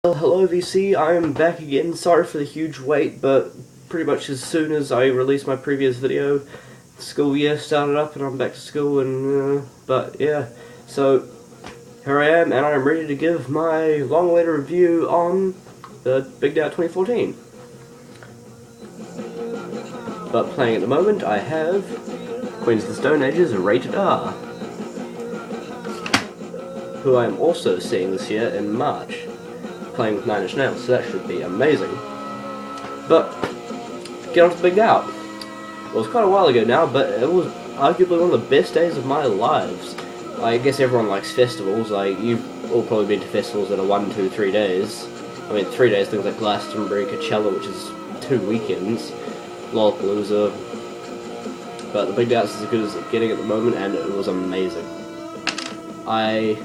Well, hello VC, I'm back again. Sorry for the huge wait, but pretty much as soon as I released my previous video, school year started up and I'm back to school but yeah. So, here I am and I'm ready to give my long-awaited review on the Big Doubt 2014. But playing at the moment I have Queens of the Stone Age's Rated R, who I am also seeing this year in March, playing with 9 Inch Nails, so that should be amazing. But, get on to the Big Doubt. Well, it was quite a while ago now, but it was arguably one of the best days of my lives. I guess everyone likes festivals. Like, you've all probably been to festivals that are 1, 2, 3 days. I mean, 3 days, things like Glastonbury, Coachella, which is 2 weekends, Lollapalooza. But the Big Doubt's as good as it's getting at the moment, and it was amazing. I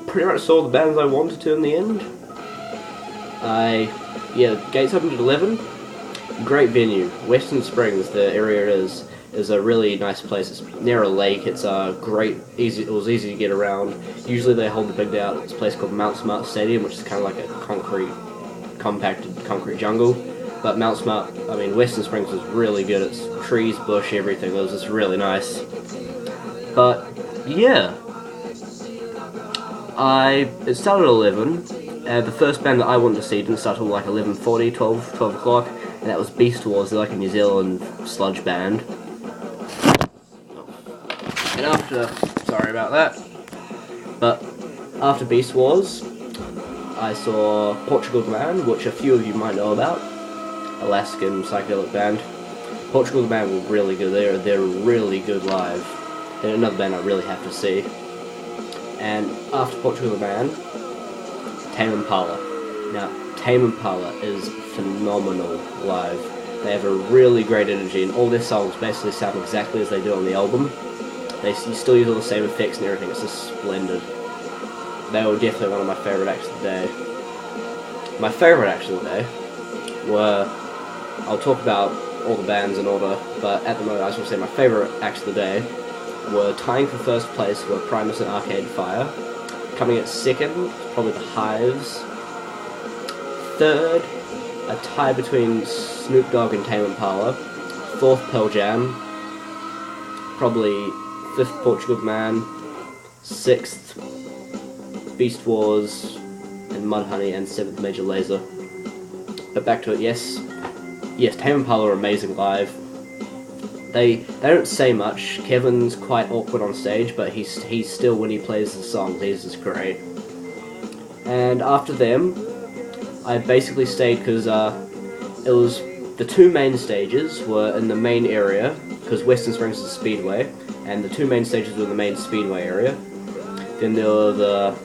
pretty much saw the bands I wanted to in the end. Gates opened at 11. Great venue. Western Springs, the area it is a really nice place. It's near a lake. It's great. It was easy to get around. Usually they hold the Big Doubt at this place called Mount Smart Stadium, which is kind of like a compacted concrete jungle. But Western Springs was really good. It's trees, bush, everything. It was just really nice. But yeah, it started at 11. The first band that I wanted to see didn't start till like 11:40, 12 o'clock, and that was Beast Wars. They're like a New Zealand sludge band. And sorry about that, but after Beast Wars, I saw Portugal the Man, which a few of you might know about, Alaskan psychedelic band. Portugal the Man were really good. They're really good live. They're another band I really have to see. And after Portugal the Man, Tame Impala. Now, Tame Impala is phenomenal live. They have a really great energy, and all their songs basically sound exactly as they do on the album. They still use all the same effects and everything. It's just splendid. They were definitely one of my favourite acts of the day. My favourite acts of the day were... I'll talk about all the bands in order, but at the moment I just want to say my favourite acts of the day were tying for first place were Primus and Arcade Fire. Coming at second, probably the Hives. Third, a tie between Snoop Dogg and Tame Impala. Fourth, Pearl Jam. Probably fifth, Portugal the Man. Sixth, Beast Wars and Mudhoney, and seventh, Major Lazer. But back to it, yes, Tame Impala are amazing live. They don't say much. Kevin's quite awkward on stage, but he's still, when he plays the songs, he's just great. And after them, I basically stayed because it was the two main stages were in the main area, because Western Springs is a speedway, and the two main stages were in the main speedway area. Then there were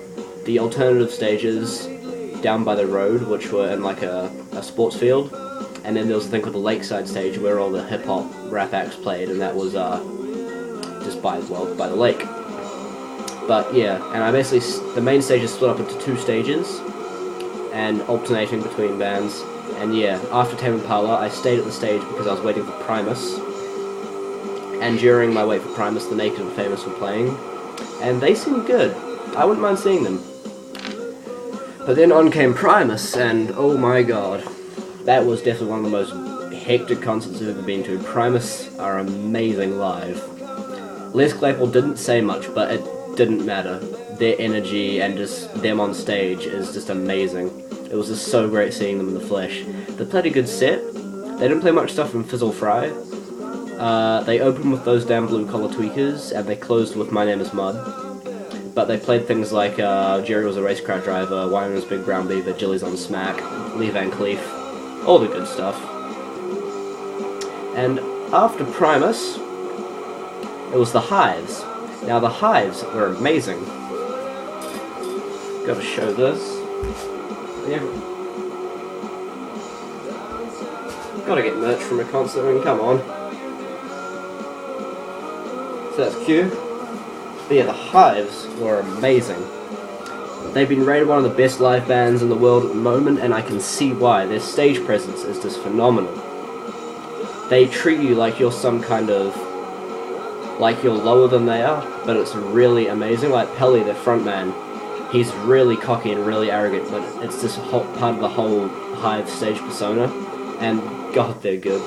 the alternative stages down by the road, which were in like a sports field. And then there was a thing called the Lakeside stage where all the hip-hop rap acts played, and that was just by the lake. But yeah, and the main stage is split up into 2 stages, and alternating between bands. And yeah, after Tame Impala, I stayed at the stage because I was waiting for Primus. And during my wait for Primus, the Naked and Famous were playing, and they seemed good. I wouldn't mind seeing them. But then on came Primus, and oh my god. That was definitely one of the most hectic concerts I've ever been to. Primus are amazing live. Les Claypool didn't say much, but it didn't matter. Their energy and just them on stage is just amazing. It was just so great seeing them in the flesh. They played a good set. They didn't play much stuff from Fizzle Fry. They opened with those damn Blue Collar Tweakers, and they closed with My Name is Mud. But they played things like Jerry Was a Race Car Driver, Wyman's Big Brown Beaver, Jilly's on Smack, Lee Van Cleef. All the good stuff. And after Primus, it was the Hives. Now the Hives were amazing. Gotta show this. Yeah. Gotta get merch from a concert, I mean, come on. So that's cute. But yeah, the Hives were amazing. They've been rated one of the best live bands in the world at the moment, and I can see why. Their stage presence is just phenomenal. They treat you like you're some kind of... like you're lower than they are, but it's really amazing. Like Pelly, their frontman, he's really cocky and really arrogant, but it's just part of the whole Hive stage persona, and god, they're good.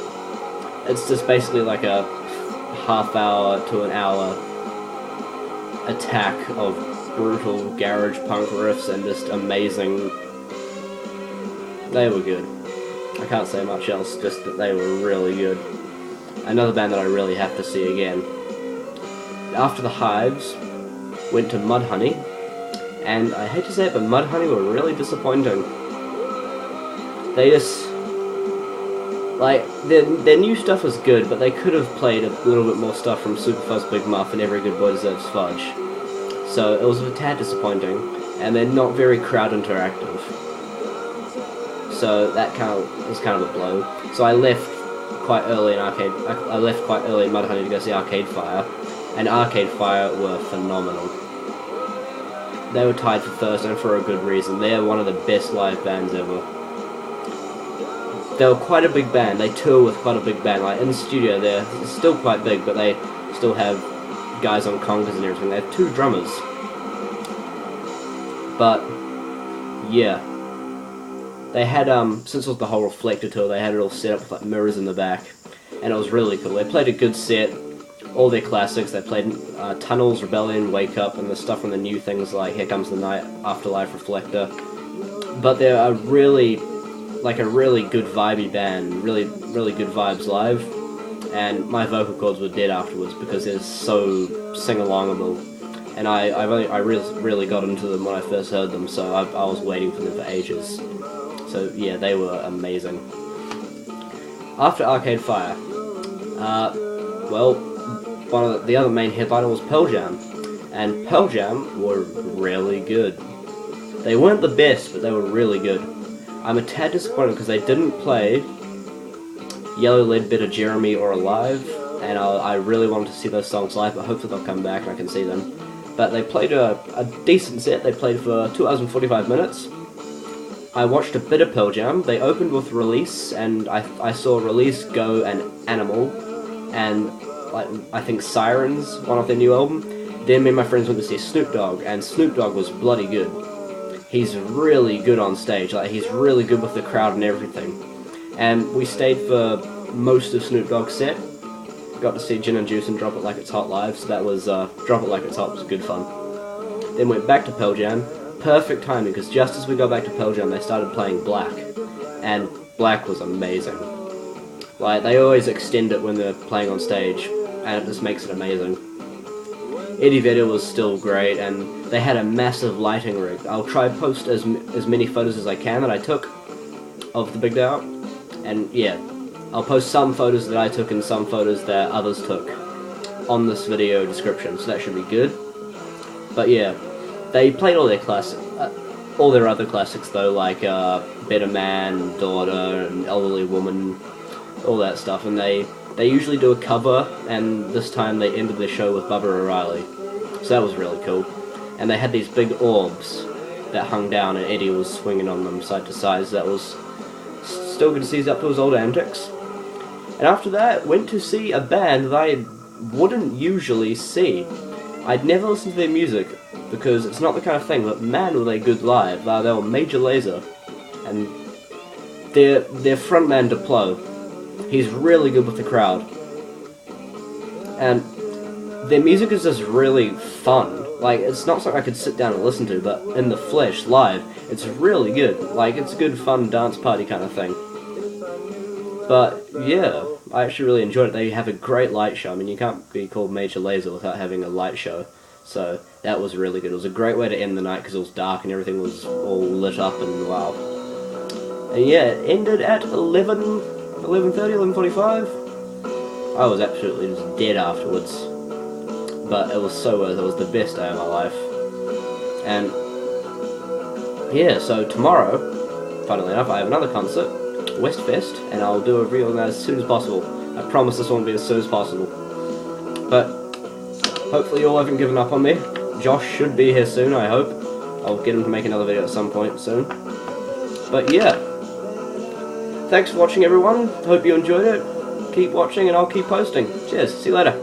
It's just basically like a half-hour to an hour attack of brutal garage punk riffs and just amazing. They were good. I can't say much else, just that they were really good. Another band that I really have to see again. After the Hives, went to Mudhoney, and I hate to say it, but Mudhoney were really disappointing. They just, like, their new stuff was good, but they could have played a little bit more stuff from Superfuzz Big Muff and Every Good Boy Deserves Fudge. So it was a tad disappointing, and they're not very crowd interactive. So that was kind of a blow. So I left quite early in I left quite early in Mudhoney to go see Arcade Fire, and Arcade Fire were phenomenal. They were tied for first, and for a good reason. They're one of the best live bands ever. They were quite a big band. They tour with quite a big band. Like in the studio, they're still quite big, but they still have guys on congas and everything. They have 2 drummers. But yeah, they had since it was the whole Reflector tour, they had it all set up with like mirrors in the back, and it was really cool. They played a good set, all their classics. They played Tunnels, Rebellion, Wake Up, and the stuff from the new things like Here Comes the Night, Afterlife, Reflector. But they're a really good vibey band, really good vibes live, and my vocal cords were dead afterwards because they're so sing-alongable, and I really got into them when I first heard them, so I was waiting for them for ages. So yeah, they were amazing. After Arcade Fire, well, one of the other main headliner was Pearl Jam, and Pearl Jam were really good. They weren't the best, but they were really good. I'm a tad disappointed because they didn't play Yellow Leadbetter, Jeremy, or Alive, and I really wanted to see those songs live, but hopefully they'll come back and I can see them. But they played a decent set. They played for 2 hours and 45 minutes. I watched a bit of Pearl Jam. They opened with Release, and I saw Release, Go, and Animal, and like I think Sirens, one of their new album. Then me and my friends went to see Snoop Dogg, and Snoop Dogg was bloody good. He's really good on stage, like he's really good with the crowd and everything. And we stayed for most of Snoop Dogg's set. Got to see Gin and Juice and Drop It Like It's Hot live, so that was, Drop It Like It's Hot was good fun. Then went back to Pearl Jam. Perfect timing, because just as we got back to Pearl Jam, they started playing Black. And Black was amazing. Like, they always extend it when they're playing on stage, and it just makes it amazing. Eddie Vedder was still great, and they had a massive lighting rig. I'll try to post as many photos as I can that I took of the big day out. And yeah, I'll post some photos that I took and some photos that others took on this video description, so that should be good. But yeah, they played all their all their other classics though, like Better Man, Daughter, and Elderly Woman, all that stuff, and they usually do a cover, and this time they ended their show with Bubba O'Reilly, so that was really cool. And they had these big orbs that hung down, and Eddie was swinging on them side to side, so that was still good to see he's up to his old antics. And after that, went to see a band that I wouldn't usually see. I'd never listened to their music, because it's not the kind of thing, but man were they good live. They were Major Lazer, and their frontman Diplo, he's really good with the crowd. And their music is just really fun. Like, it's not something I could sit down and listen to, but in the flesh, live, it's really good. Like, it's a good, fun dance party kind of thing. But, yeah, I actually really enjoyed it. They have a great light show. I mean, you can't be called Major Lazer without having a light show. So, that was really good. It was a great way to end the night because it was dark and everything was all lit up and wow. And yeah, it ended at 11:30, 11:45. I was absolutely just dead afterwards. But it was so worth it. It was the best day of my life. And yeah, so tomorrow, funnily enough, I have another concert, Westfest, and I'll do a review on that as soon as possible. I promise this one will be as soon as possible. But hopefully you all haven't given up on me. Josh should be here soon, I hope. I'll get him to make another video at some point soon. But yeah, thanks for watching everyone. Hope you enjoyed it. Keep watching and I'll keep posting. Cheers, see you later.